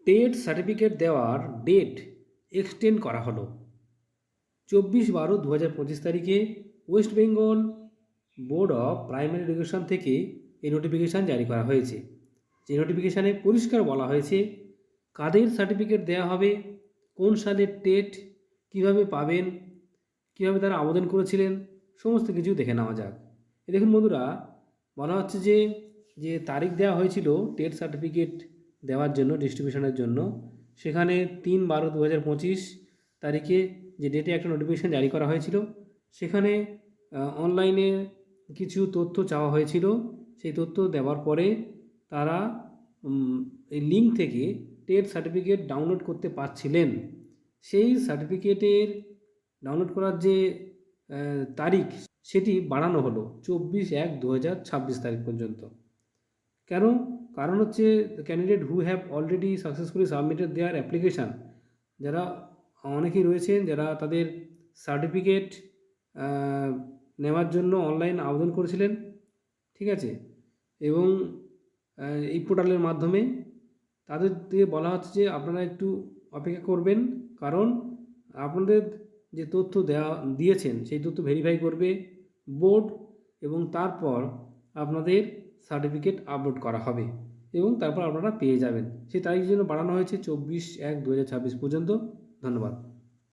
TET certificate দেওয়ার date extend করা হলো। 24/12/2025 তারিখে West Bengal board of primary education থেকে এই নোটিফিকেশান জারি করা হয়েছে। যে নোটিফিকেশানে পরিষ্কার বলা হয়েছে কাদের সার্টিফিকেট দেওয়া হবে, কোন সালের টেট, কিভাবে পাবেন, কীভাবে তারা আবেদন করেছিলেন, সমস্ত কিছু দেখে নেওয়া যাক। দেখুন বন্ধুরা, বলা হচ্ছে যে যে তারিখ দেওয়া হয়েছিল টেট সার্টিফিকেট দেওয়ার জন্য, ডিস্ট্রিবিউশনের জন্য, সেখানে 3/12/2025 তারিখে যে ডেটে একটা নোটিফিকেশান জারি করা হয়েছিল, সেখানে অনলাইনে কিছু তথ্য চাওয়া হয়েছিল। সেই তথ্য দেওয়ার পরে তারা এই লিঙ্ক থেকে টেট সার্টিফিকেট ডাউনলোড করতে পারছিলেন। সেই সার্টিফিকেটের ডাউনলোড করার যে তারিখ, সেটি বাড়ানো হলো 24/1/2026 তারিখ পর্যন্ত। কেন? কারণ হচ্ছে candidate who have already successfully submitted their application, যারা অনেকেই রয়েছেন যারা তাদের সার্টিফিকেট নেওয়ার জন্য অনলাইন আবেদন করেছিলেন, ঠিক আছে, এবং এই পোর্টালের মাধ্যমে তাদের দিয়ে বলা হচ্ছে যে আপনারা একটু অপেক্ষা করবেন, কারণ আপনাদের যে তথ্য দিয়েছেন সেই তথ্য ভেরিফাই করবে বোর্ড, এবং তারপর আপনাদের সার্টিফিকেট আপলোড করা হবে এবং তারপর আপনারা পেয়ে যাবেন। সেই তারিখের জন্য বাড়ানো হয়েছে 24/1/2026 পর্যন্ত। ধন্যবাদ।